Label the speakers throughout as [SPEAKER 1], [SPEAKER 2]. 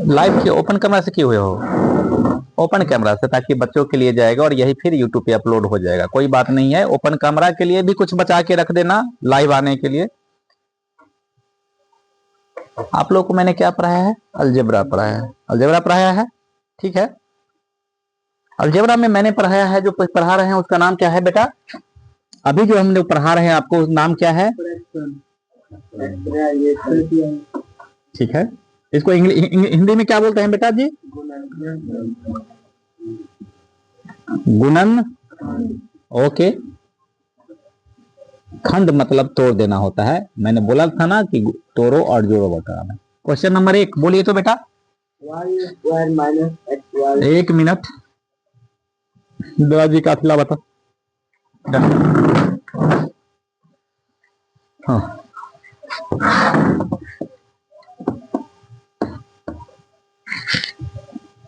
[SPEAKER 1] Live के open camera से किए हुए हो? ओपन कैमरा से, ताकि बच्चों के लिए जाएगा और यही फिर यूट्यूब पे अपलोड हो जाएगा। कोई बात नहीं है, ओपन कैमरा के लिए भी कुछ बचा के रख देना लाइव आने के लिए। आप लोग को मैंने क्या पढ़ाया है? अलजेब्रा पढ़ाया है। अलजेब्रा पढ़ाया है, ठीक है। अलजेब्रा में मैंने पढ़ाया है, जो पढ़ा रहे हैं उसका नाम क्या है बेटा? अभी जो हम लोग पढ़ा रहे हैं आपको नाम क्या है? ठीक है। इसको हिंदी में क्या बोलते हैं बेटा जी? गुणन। ओके। खंड मतलब तोड़ देना होता है। मैंने बोला था ना कि तोड़ो और जोड़ो बताना। क्वेश्चन नंबर 1 बोलिए तो बेटा। एक मिनट दादाजी का फिला बता। हाँ,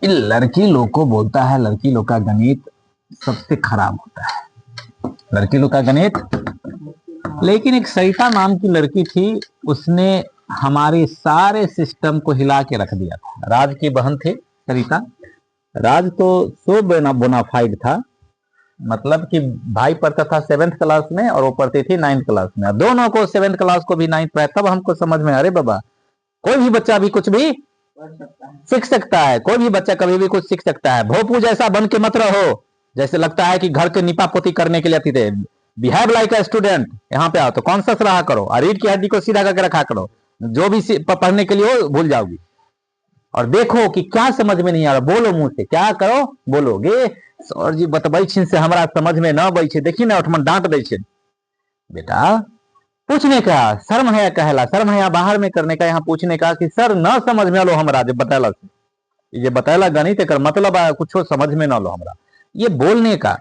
[SPEAKER 1] लड़की लोग को बोलता है, लड़की लोग का गणित सबसे खराब होता है, लड़की लोग का गणित। लेकिन एक सरिता नाम की लड़की थी, उसने हमारे सारे सिस्टम को हिला के रख दिया था। राज की बहन थे सरिता। राज तो सो बोनाफाइड था, मतलब कि भाई पढ़ता था 7th क्लास में और वो पढ़ती थी 9th क्लास में। दोनों को 7th क्लास को भी 9th पढ़ाया। तब हमको समझ में, अरे बाबा कोई भी बच्चा भी कुछ भी सीख सकता है, कोई भी बच्चा कभी भी कुछ सीख सकता है। भोपू जैसा बन के मत रहो, जैसे लगता है कि घर के निपा पोती करने के लिए आती थे। Behave like a student. यहाँ पे आओ तो कॉन्शियस रहा करो और रीढ़ की हड्डी को सीधा करके रखा करो। जो भी पढ़ने के लिए हो भूल जाओगी। और देखो कि क्या समझ में नहीं आ रहा, बोलो मुंह से, क्या करो बोलोगे, सर जी बतबै छिन से हमरा समझ में न अबै छे, देखी ना ओठमन डांट दै छे। बेटा पूछने का शर्म है, कहला शर्म है बाहर में करने का, यहाँ पूछने का कि सर न समझ में लो हमरा जो बताला, ये बताला गणित कर मतलब कुछ समझ में न लो हमरा, ये बोलने का।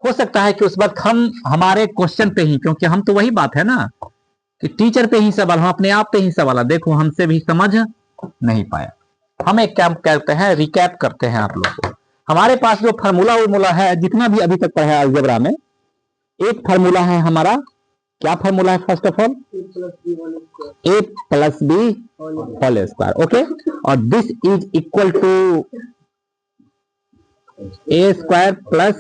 [SPEAKER 1] हो सकता है कि उस वक्त हम हमारे क्वेश्चन पे ही, क्योंकि हम तो वही बात है ना कि टीचर पे ही सवाल, हम अपने आप पे ही सवाल, देखो हमसे भी समझ नहीं पाया। हम एक क्या करते हैं, रिकैप करते हैं आप लोग को। हमारे पास जो फार्मूला है, जितना भी अभी तक पढ़ा है अलजेब्रा में, एक फार्मूला है हमारा। क्या फार्मूला है? First of all a plus B whole square. Okay. और this is equal to A square plus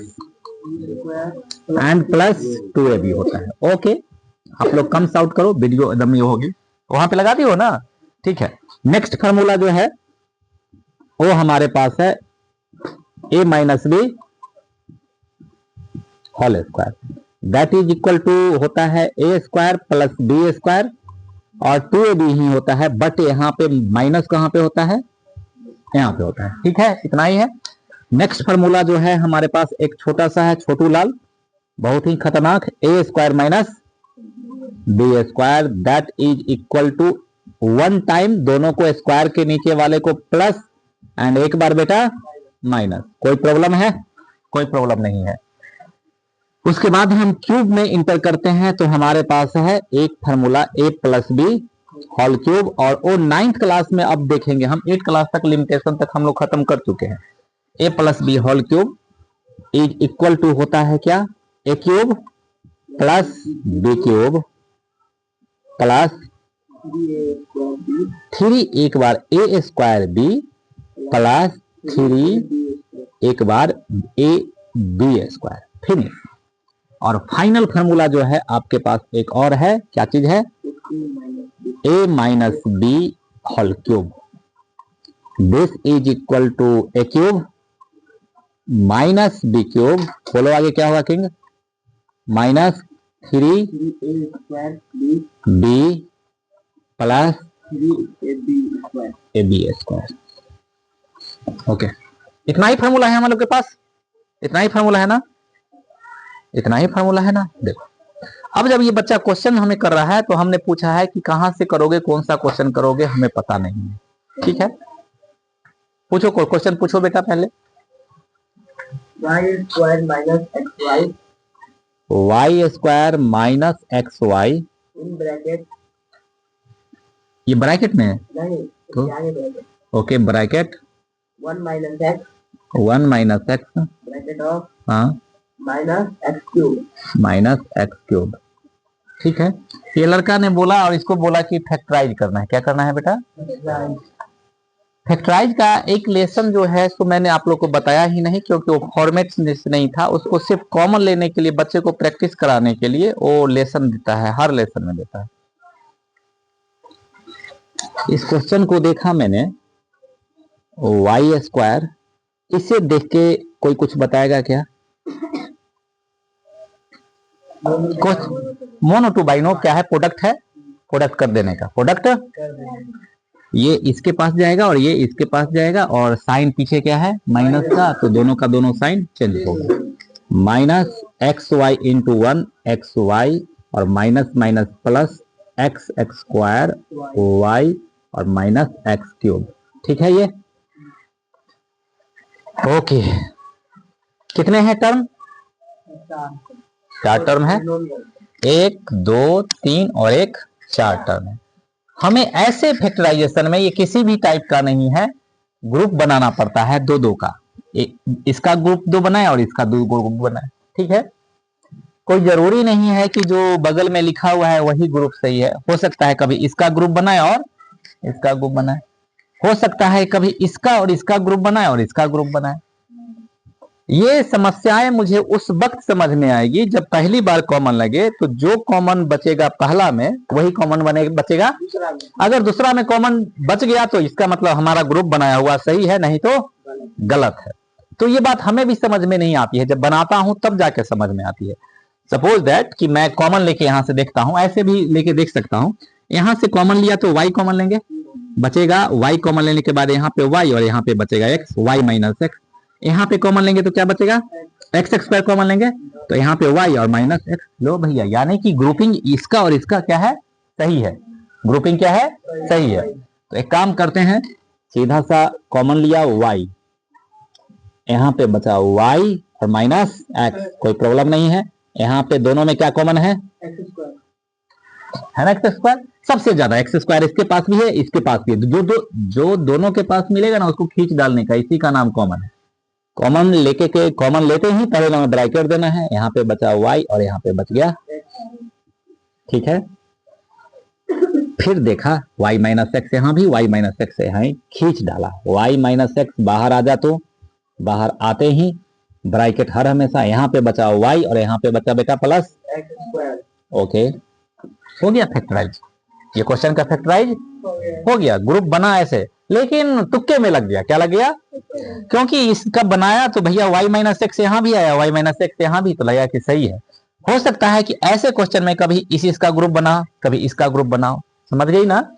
[SPEAKER 1] and plus 2ab होता है। ओके। आप लोग कम साउट करो, वीडियो एकदम ये होगी, वहां पे लगा दी हो ना। ठीक है। नेक्स्ट फार्मूला जो है वो हमारे पास है a minus B whole square, that is equal to होता है A square plus B square, और 2ab ही होता है, बट यहाँ पे माइनस कहाँ पे होता है? यहाँ पे होता है। ठीक है, इतना ही है। नेक्स्ट फार्मूला जो है हमारे पास एक छोटा सा है, छोटू लाल, बहुत ही खतरनाक, A square minus B square, that is equal to 1 time दोनों को स्क्वायर के नीचे वाले को प्लस एंड एक बार बेटा माइनस। कोई प्रॉब्लम है? कोई प्रॉब्लम नहीं है। उसके बाद हम क्यूब में इंटर करते हैं तो हमारे पास है एक फार्मूला ए प्लस बी होल क्यूब, और वो 9th क्लास में अब देखेंगे हम, 8 क्लास तक लिमिटेशन तक हम लोग खत्म कर चुके हैं। A plus B whole cube is equal to होता है क्या? A cube plus B cube plus 3 एक बार ए स्क्वायर बी प्लस 3 एक बार ए बी स्क्वायर। फिनिश। और फाइनल फार्मूला जो है आपके पास एक और है, क्या चीज है? a minus B whole cube, this is equal to A cube minus B cube, बोलो आगे क्या होगा king? Minus 3 B plus A B square. Okay, इतना ही फार्मूला है हम लोग के पास, इतना ही फार्मूला है ना, इतना ही फार्मूला है ना। देखो अब जब ये बच्चा क्वेश्चन हमें कर रहा है तो हमने पूछा है कि कहां से करोगे, कौन सा क्वेश्चन करोगे, हमें पता नहीं है। ठीक है, पूछो क्वेश्चन पूछो बेटा पहले।
[SPEAKER 2] Y square minus X Y,
[SPEAKER 1] Y square minus X Y,
[SPEAKER 2] in bracket,
[SPEAKER 1] ये ब्रैकेट में है
[SPEAKER 2] नहीं
[SPEAKER 1] तो
[SPEAKER 2] bracket,
[SPEAKER 1] okay, bracket
[SPEAKER 2] 1 minus X,
[SPEAKER 1] 1 minus X,
[SPEAKER 2] bracket of
[SPEAKER 1] हाँ
[SPEAKER 2] minus X cube,
[SPEAKER 1] minus X cube. ठीक है, ये लड़का ने बोला और इसको बोला कि फैक्टराइज करना है। क्या करना है बेटा? फैक्टराइज का एक लेसन जो है सो मैंने आप लोग को बताया ही नहीं, क्योंकि वो फॉर्मेट नहीं था। उसको सिर्फ कॉमन लेने के लिए, बच्चे को प्रैक्टिस कराने के लिए वो लेसन देता है, हर लेसन में देता है। इस क्वेश्चन को देखा मैंने, वाई स्क्वायर, इसे देख के कोई कुछ बताएगा क्या? कुछ मोनो टू बाइनो क्या है? प्रोडक्ट है, प्रोडक्ट कर देने का, प्रोडक्ट ये इसके पास जाएगा और ये इसके पास जाएगा, और साइन पीछे क्या है? माइनस का, तो दोनों का दोनों साइन चेंज होगा। Minus X Y into 1 X Y, और minus minus plus X X square Y, और माइनस एक्स क्यूब। ठीक है ये? ओके, कितने हैं टर्म? 4 टर्म है, 1 2 3 और एक 4 टर्म है। हमें ऐसे फैक्टराइजेशन में, ये किसी भी टाइप का नहीं है, ग्रुप बनाना पड़ता है दो दो का। इसका ग्रुप 2 बनाए और इसका 2 ग्रुप बनाए। ठीक है? कोई जरूरी नहीं है कि जो बगल में लिखा हुआ है वही ग्रुप सही है। हो सकता है कभी इसका ग्रुप बनाए और इसका ग्रुप बनाए, हो सकता है कभी इसका और इसका ग्रुप बनाए और इसका ग्रुप बनाए। ये समस्याएं मुझे उस वक्त समझ में आएगी जब पहली बार कॉमन लगे, तो जो कॉमन बचेगा पहला में वही कॉमन बचेगा। अगर दूसरा में कॉमन बच गया तो इसका मतलब हमारा ग्रुप बनाया हुआ सही है, नहीं तो गलत है। तो ये बात हमें भी समझ में नहीं आती है, जब बनाता हूं तब जाके समझ में आती है। सपोज दैट कि मैं कॉमन लेके यहां से देखता हूं, ऐसे भी लेके देख सकता हूं। यहां से कॉमन लिया तो y कॉमन लेंगे, बचेगा y कॉमन लेने के बाद यहाँ पे y, और यहाँ पे बचेगा x, y माइनस एक्स। यहाँ पे कॉमन लेंगे तो क्या बचेगा? एक्स एक्स स्क्वायर कॉमन लेंगे तो यहाँ पे y और माइनस एक्स। लो भैया, यानी कि ग्रुपिंग इसका और इसका क्या है? सही है। ग्रुपिंग क्या है? सही है। तो एक काम करते हैं, सीधा सा कॉमन लिया y, यहाँ पे बचा y और माइनस एक्स, कोई प्रॉब्लम नहीं है। यहाँ पे दोनों में क्या कॉमन है? है ना, एक्स स्क्वायर। सबसे ज्यादा एक्स स्क्वायर इसके पास भी है, इसके पास भी है। जो दोनों के पास मिलेगा ना, उसको खींच डालने का, इसी का नाम कॉमन है। कॉमन लेके के कॉमन लेते ही पहले हमें ब्रैकेट देना है। यहाँ पे बचा y और यहाँ पे बच गया। ठीक है? फिर देखा y माइनस एक्स, यहाँ भी y माइनस एक्स यहाँ खींच डाला। y माइनस एक्स बाहर आ जा, तो बाहर आते ही ब्रैकेट हर हमेशा, यहाँ पे बचा y और यहाँ पे बचा बेटा प्लस एक्स। ओके, हो गया फैक्टराइज। ये क्वेश्चन का फैक्टराइज हो गया, ग्रुप बना ऐसे, लेकिन तुक्के में लग गया। क्या लग गया? क्योंकि इसका बनाया तो भैया y माइनस एक्स यहाँ भी आया, y माइनस एक्स यहाँ भी, तो लगा कि सही है। हो सकता है कि ऐसे क्वेश्चन में कभी इसका ग्रुप बनाओ, कभी इसका ग्रुप बनाओ। समझ गई ना?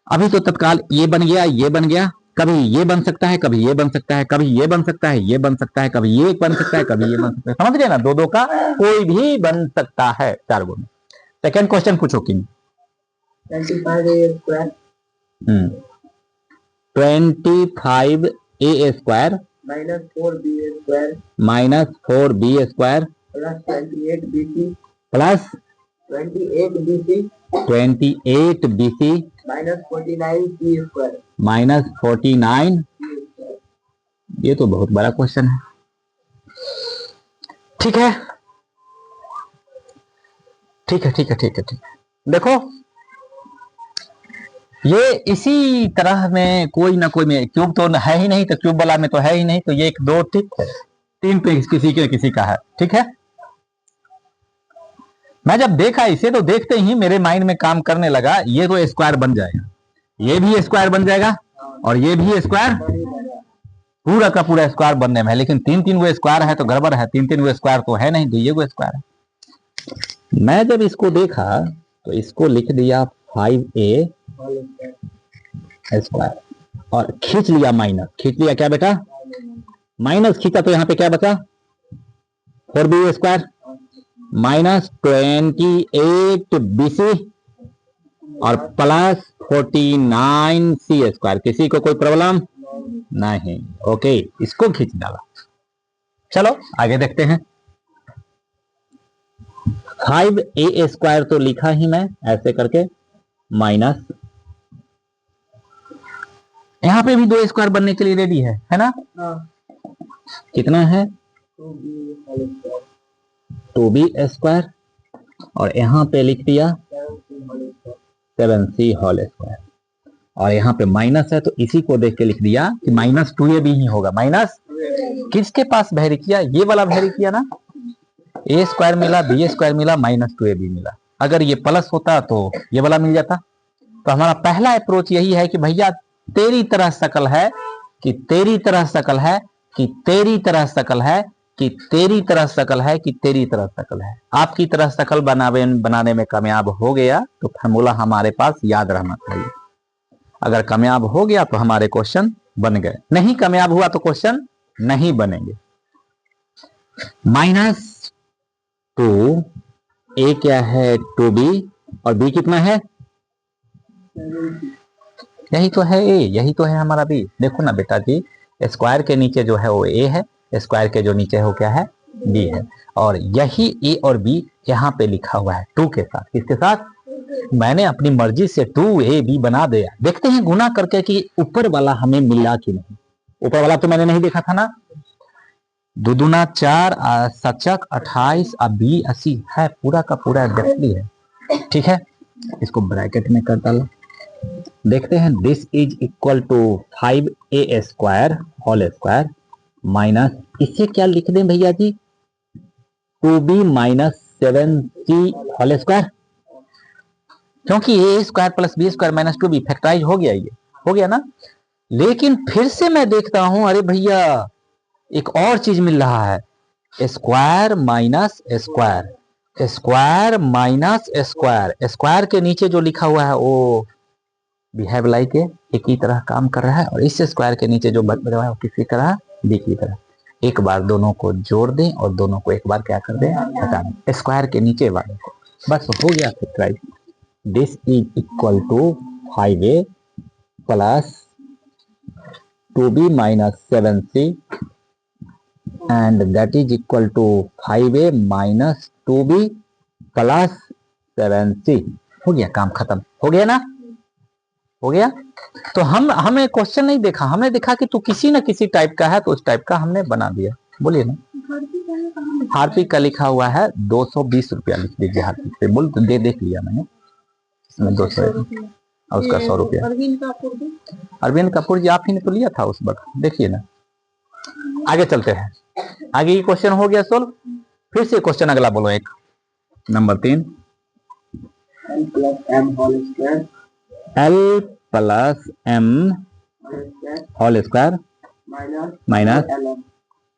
[SPEAKER 1] अभी तो तत्काल ये बन गया, ये बन गया, कभी ये बन सकता है, कभी ये बन सकता है, कभी ये बन सकता है, ये बन सकता है, कभी ये बन सकता है, कभी ये बन सकता है। समझ गए ना? दो दो का कोई भी बन सकता है 4 गो में। सेकेंड क्वेश्चन पूछो king. 25a square minus 4b square plus 28bc minus 49। ये तो बहुत बड़ा क्वेश्चन है। ठीक है, ठीक है, ठीक है, ठीक है, ठीक है। देखो, ये इसी तरह में कोई ना कोई में, क्यूब तो है ही नहीं, तो क्यूब वाला में तो है ही नहीं, तो ये 1 2 3 पे किसी का है। ठीक है? मैं जब देखा इसे, तो देखते ही मेरे माइंड में काम करने लगा, ये तो स्क्वायर बन जाएगा, ये भी स्क्वायर बन जाएगा, और ये भी स्क्वायर, पूरा का पूरा स्क्वायर बनने में है। लेकिन 3 वो स्क्वायर है तो गड़बड़ है, 3 वो स्क्वायर तो है नहीं, तो ये वो स्क्वायर है। मैं जब इसको देखा तो इसको लिख दिया 5a स्क्वायर, और खींच लिया माइनस। खींच लिया क्या बेटा? माइनस खींचा तो यहाँ पे क्या बचा? 4b स्क्वायर माइनस 28bc और प्लस 49c स्क्वायर। किसी को कोई प्रॉब्लम नहीं? ओके, इसको खींच डाला। चलो आगे देखते हैं। 5a स्क्वायर तो लिखा ही मैं ऐसे करके, माइनस यहां पे भी 2 स्क्वायर बनने के लिए रेडी है ना? कितना है? 2b स्क्वायर, और यहां पे लिख दिया 7c होल स्क्वायर। और यहाँ पे माइनस है तो इसी को देख के लिख दिया कि -2ab ही होगा। माइनस किसके पास वैरी किया, ये वाला वैरी किया ना, a स्क्वायर मिला, b स्क्वायर मिला, -2ab मिला। अगर ये प्लस होता तो ये वाला मिल जाता। तो हमारा पहला अप्रोच यही है कि भैया तेरी तरह शकल है कि तेरी तरह शकल है कि तेरी तरह शकल है कि तेरी तरह शकल है कि तेरी तरह शकल है। आपकी तरह शकल बनाने में कामयाब हो गया तो फार्मूला हमारे पास याद रहना चाहिए। अगर कामयाब हो गया तो हमारे क्वेश्चन बन गए, नहीं कामयाब हुआ तो क्वेश्चन नहीं बनेंगे। -2 a क्या है 2b और b कितना है, यही तो है a, यही तो है हमारा b। देखो ना बेटा जी, स्क्वायर के नीचे जो है वो a है, स्क्वायर के जो नीचे है वो क्या है b है, और यही a और b यहाँ पे लिखा हुआ है 2 के साथ। किसके साथ, मैंने अपनी मर्जी से 2ab बना दिया। देखते हैं गुना करके कि ऊपर वाला हमें मिला कि नहीं। ऊपर वाला तो मैंने नहीं देखा था ना, 2 दूना 4 सचक 28 b 80 है, पूरा का पूरा एग्जैक्टली है। ठीक है, इसको ब्रैकेट में कर डालो। देखते हैं, this is equal to 5a square whole square minus, इसे क्या लिख दें भैया जी, 2b minus 7c whole square, क्योंकि a square plus b square minus 2b factorise हो गया, ये हो गया ना। लेकिन फिर से मैं देखता हूं, अरे भैया एक और चीज मिल रहा है, square minus square, square minus square, square के नीचे जो लिखा हुआ है वो बिहेव लाइक एक ही तरह काम कर रहा है, और इस स्क्वायर के नीचे जो बच रहा है वो किसी तरह बी की तरह। एक बार दोनों को जोड़ दें और दोनों को एक बार क्या कर दें, हटा दें, स्क्वायर के नीचे वाले को, बस हो गया factorise. This is equal to 5a plus 2b minus 7c and that is equal to 5a minus 2b plus 7c। हो गया, काम खत्म हो गया ना, हो गया। तो हमें क्वेश्चन नहीं देखा, हमने देखा कि तू किसी न किसी टाइप का है तो उस टाइप का हमने बना दिया। बोलिए ना, हार्पिक का लिखा हुआ है 220 रुपया, लिख दीजिए हार्पिक पे, बोल देख लिया मैंने, इसमें 200 और उसका 100 रुपया। अरविंद कपूर जी आप ही ने तो लिया था उस वक्त, देखिए ना। आगे चलते हैं, आगे ये क्वेश्चन हो गया सोल्व। फिर से क्वेश्चन अगला बोलो, एक number 3, L plus m whole square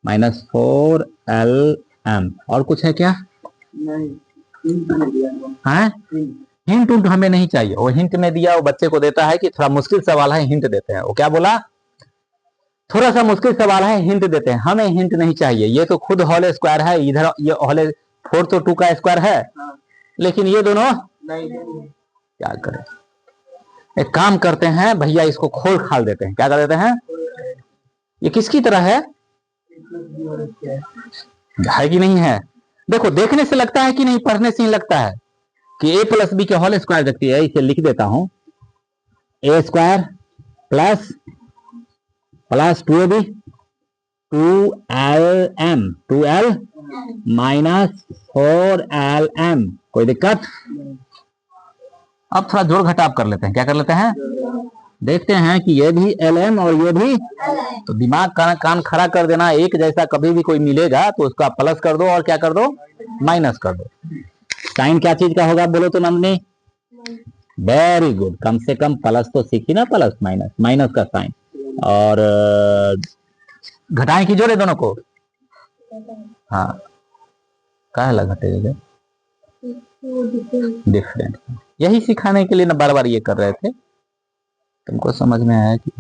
[SPEAKER 1] minus 4lm, और कुछ है क्या, है हिंट उंट हमें नहीं चाहिए। वो हिंट में दिया, वो बच्चे को देता है कि थोड़ा मुश्किल सवाल है, हिंट देते हैं। वो क्या बोला, थोड़ा सा मुश्किल सवाल है, हिंट देते हैं। हमें हिंट नहीं चाहिए, ये तो खुद होल स्क्वायर है, इधर ये होल 4 तो 2 का स्क्वायर है, लेकिन ये दोनों नहीं। क्या करें, एक काम करते हैं भैया, इसको खोल खाल देते हैं। क्या कर देते हैं, ये किसकी तरह है कि नहीं है। देखो देखने से लगता है कि नहीं, पढ़ने से ही लगता है कि a प्लस बी के होल स्क्वायर देखती है। इसे लिख देता हूं, a square plus 2ab 2l minus 4lm, कोई दिक्कत। अब थोड़ा जोड़ घटाव कर लेते हैं। क्या कर लेते हैं, देखते हैं कि ये भी lm और ये भी, तो दिमाग का कान खड़ा कर देना। एक जैसा कभी भी कोई मिलेगा तो उसका प्लस कर दो और क्या कर दो, माइनस कर दो। साइन क्या चीज का होगा बोलो तो नंदनी, वेरी गुड, कम से कम प्लस तो सीखी ना, प्लस माइनस, माइनस का साइन। और घटाएं की जोड़े दोनों को, हाँ काहे घटेगा, डिफरेंट। यही सिखाने के लिए ना बार बार ये कर रहे थे। तुमको समझ में आया कि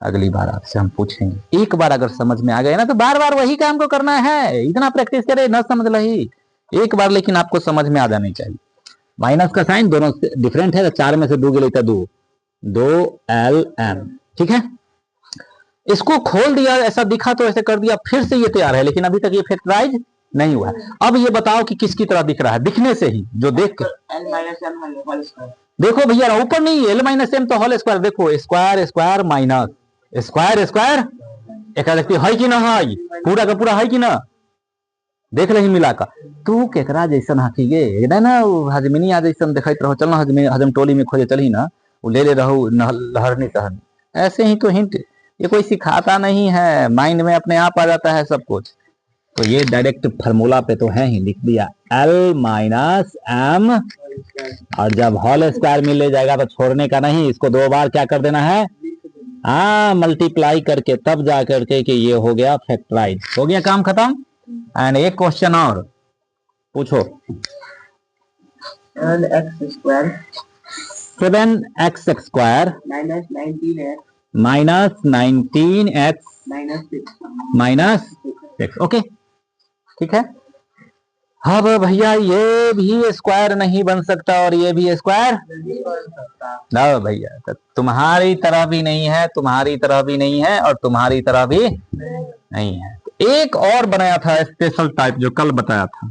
[SPEAKER 1] अगली बार आपसे हम पूछेंगे। एक बार अगर समझ में आ गए ना तो बार बार वही काम को करना है, इतना प्रैक्टिस करे ना समझ लही एक बार, लेकिन आपको समझ में आ जानी चाहिए। माइनस का साइन दोनों डिफरेंट है, 4 में से 2 के लिए 2lm, ठीक है। इसको खोल दिया, ऐसा दिखा तो ऐसे कर दिया, फिर से ये तैयार है, लेकिन अभी तक ये फैक्टराइज नहीं हुआ है। अब ये बताओ कि किसकी तरह दिख रहा है, दिखने से ही जो देख के देखो भैया, ऊपर नहीं l माइनस m तो होल स्क्वायर, देखो square square minus square square, एक व्यक्ति है कि ना, है पूरा का पूरा है कि ना, देख रही मिला का। तू केकरा जैसन हाथी गे ना, हजमिनी जैसन देखत रहो, चल ना हजम टोली में खोजे चली ना, वो ले ले रहो लहरनी तहरनी, ऐसे ही तो हिंट, ये कोई सिखाता नहीं है, माइंड में अपने आप आ जाता है सब कुछ। तो ये डायरेक्ट फार्मूला पे तो है ही, लिख दिया L माइनस एम, और जब होल स्क्वायर मिल जाएगा तो छोड़ने का नहीं, इसको 2 बार क्या कर देना है, हाँ मल्टीप्लाई करके, तब जा करके कि ये हो गया फैक्टराइज, हो गया काम खत्म। एंड एक क्वेश्चन और पूछो।
[SPEAKER 2] 7x square
[SPEAKER 1] 7x square
[SPEAKER 2] minus 19x
[SPEAKER 1] minus 19x
[SPEAKER 2] minus 6.
[SPEAKER 1] Minus 6, okay ठीक है। अब भैया ये भी स्क्वायर नहीं बन सकता और ये भी स्क्वायर ना भैया, तो तुम्हारी तरह भी नहीं है, तुम्हारी तरह भी नहीं है, और तुम्हारी तरह भी नहीं है। एक और बनाया था स्पेशल टाइप, जो कल बताया था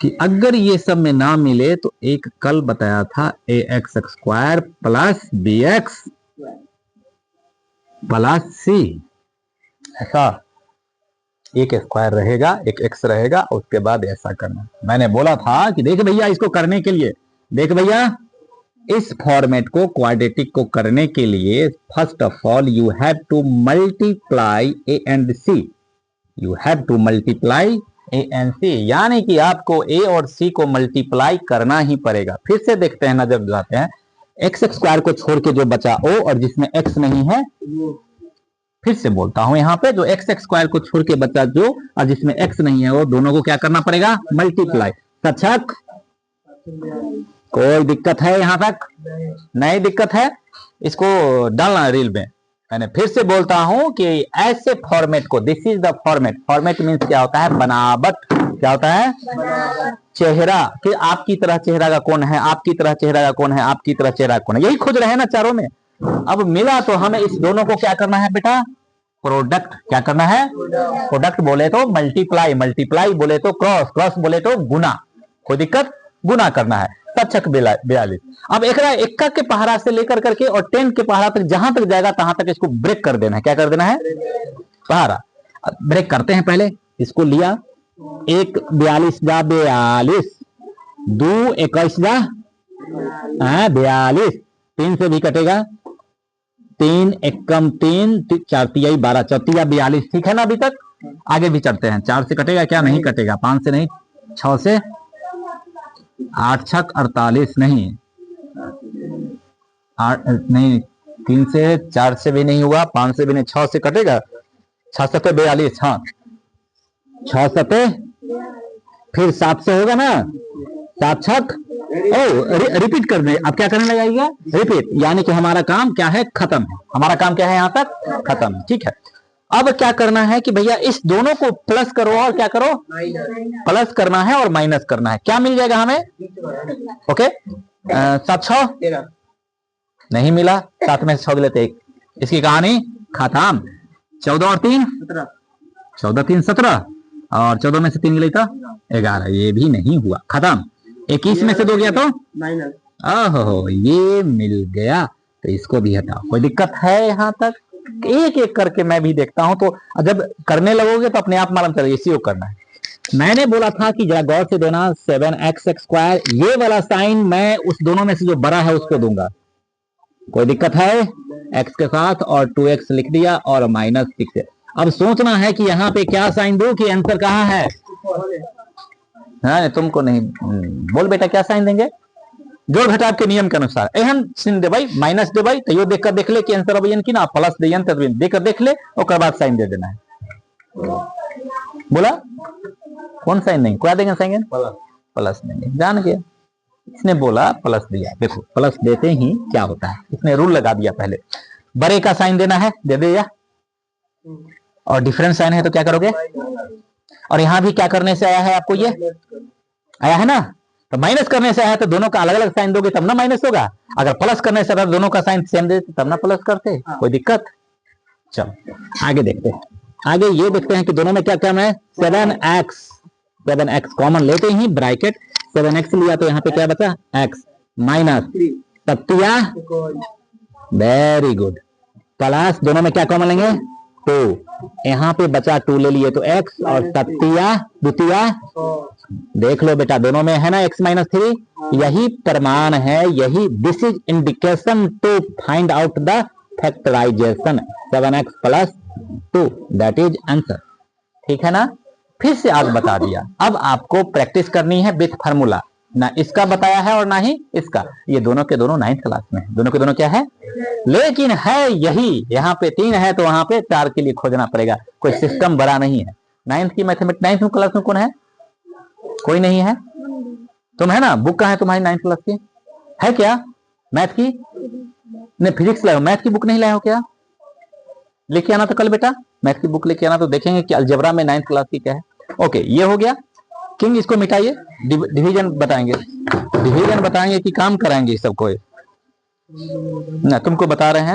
[SPEAKER 1] कि अगर ये सब में ना मिले तो एक कल बताया था ax square plus bx plus c, ऐसा एक स्क्वायर रहेगा, एक x रहेगा, उसके बाद ऐसा करना। मैंने बोला था कि देख भैया इसको करने के लिए, देख भैया इस फॉर्मेट को, क्वाड्रेटिक को करने के लिए first of all you have to multiply a and c, you have to multiply a and c, यानी कि आपको a और c को मल्टीप्लाई करना ही पड़ेगा। फिर से देखते हैं, नजर जाते हैं, x स्क्वायर को छोड़ के जो बचा o, और जिसमें x नहीं है, फिर से बोलता हूं यहाँ पे, जो x स्क्वायर को छोड़ के बचा जो, और जिसमें x नहीं है, वो दोनों को क्या करना पड़ेगा, मल्टीप्लाई। सचक, कोई दिक्कत है यहाँ तक? नहीं दिक्कत है, इसको डालना रील में। मैंने फिर से बोलता हूं कि ऐसे फॉर्मेट को, this is the format, format means क्या होता है, बनावट, क्या होता है, चेहरा, कि आपकी तरह चेहरा का कौन है, आपकी तरह चेहरा का कौन है, आपकी तरह चेहरा कौन है, यही खोज रहे हैं ना चारों में। अब मिला तो हमें इस दोनों को क्या करना है बेटा, प्रोडक्ट, क्या करना है, प्रोडक्ट बोले तो मल्टीप्लाई, मल्टीप्लाई बोले तो क्रॉस, क्रॉस बोले तो गुना, कोई दिक्कत, गुना करना है। तछक 42। अब एक्का के पहाड़ा से लेकर करके और 10 के पहाड़ा तक जहां तक जाएगा तहां तक इसको ब्रेक कर देना है, क्या कर देना है, पहाड़ा। ब्रेक करते हैं, पहले इसको लिया, 1 42 जा 42, 2 21 जा 42, 3 से भी कटेगा, 3 एकम 3, 4 तिहाई 12, 4 तिया 42, ठीक है ना अभी तक। आगे भी चलते हैं, 4 से कटेगा क्या, नहीं कटेगा, 5 से नहीं, 6 से, 8 छक 48 नहीं, 8 नहीं, 3 से, 4 से भी नहीं हुआ, 5 से भी नहीं, 6 से कटेगा, 6 सते 42, हाँ 6 सते, फिर 7 से होगा ना, 7 छक, रिपीट कर दे, अब क्या करने लगाइएगा, रिपीट, यानी कि हमारा काम क्या है, खत्म है, हमारा काम क्या है, यहाँ तक खत्म है, ठीक है। अब क्या करना है कि भैया इस दोनों को प्लस करो और क्या करो, प्लस करना है और माइनस करना है, क्या मिल जाएगा हमें, ओके, 7 6 नहीं मिला, 7 में से 6 लेते 1, इसकी कहानी खत्म। 14 और 3 14 3 17, और 14 में से 3 गई तो 11, ये भी नहीं हुआ, खत्म। 21 में से 2 गया तो माइनस, ओहो ये मिल गया, तो इसको भी हटाओ, कोई दिक्कत है यहाँ तक। एक एक करके मैं भी देखता हूं, तो जब करने लगोगे तो अपने आप मालूम चलेगा, इसी को करना है। मैंने बोला था कि जरा गौर से देना, 7x स्क्वायर, ये वाला साइन मैं उस दोनों में से जो बड़ा है उसको दूंगा, कोई दिक्कत है, x के साथ, और 2x लिख दिया, और माइनस 6 है। अब सोचना है कि यहाँ पे क्या साइन दो कि आंसर कहाँ है, हाँ तुमको नहीं, बोल बेटा क्या साइन देंगे, जोड़ घटाव के नियम के अनुसार एहन चिन्ह दे भाई, माइनस दे भाई, तो यो देखकर देख ले कि आंसर अबयन की ना, प्लस देयन तदवीन देखकर देख ले, और बाद साइन दे देना है। बोला कौन साइन नहीं, क्या देंगे साइन, प्लस देंगे, जान गया, इसने बोला प्लस दिया, देखो प्लस देते ही क्या होता है, इसने रूल लगा दिया, पहले बड़े का साइन देना है, दे दे या, और डिफरेंस साइन है तो क्या करोगे, और यहां भी क्या करने से आया है आपको, ये आया है ना, तो माइनस करने से आया तो दोनों का अलग अलग साइन दोगे तब ना माइनस होगा, अगर प्लस करने से आया दोनों का साइन सेम देते तब ना प्लस करते, कोई दिक्कत। चलो आगे देखते हैं, आगे ये देखते हैं कि दोनों में क्या क्या है, 7x कॉमन लेते ही ब्रैकेट, 7x लिया तो यहाँ पे क्या बचा, x माइनस तत्या, वेरी गुड, प्लस दोनों में क्या कॉमन लेंगे, 2, यहाँ पे बचा 2 ले लिए तो x, और तत्या द्वितीया देख लो बेटा, दोनों में है ना x माइनस 3, यही प्रमाण है, यही this is indication to find out the factorisation 7x plus 2, that is answer. ठीक है ना, फिर से आज बता दिया। अब आपको प्रैक्टिस करनी है विथ फार्मूला, ना इसका बताया है और ना ही इसका, ये दोनों के दोनों 9th क्लास में है, दोनों के दोनों क्या है, लेकिन है यही, यहाँ पे 3 है तो वहां पे 4 के लिए खोजना पड़ेगा, कोई सिस्टम बड़ा नहीं है। 9th की मैथमेटिक्स 9th क्लास में कौन है, कोई नहीं है, तुम है ना, बुक कहाँ है तुम्हारी 9th क्लास की, है क्या मैथ की, नहीं फिजिक्स लाए हो, मैथ की बुक नहीं लाए हो क्या, लेके आना तो कल बेटा, मैथ की बुक लेके आना, तो देखेंगे कि अलजेब्रा में 9th क्लास की क्या है। ओके, ये हो गया किंग, इसको मिटाइए, डिवीजन बताएंगे कि काम कराएंगे सबको, ना तुमको बता रहे हैं।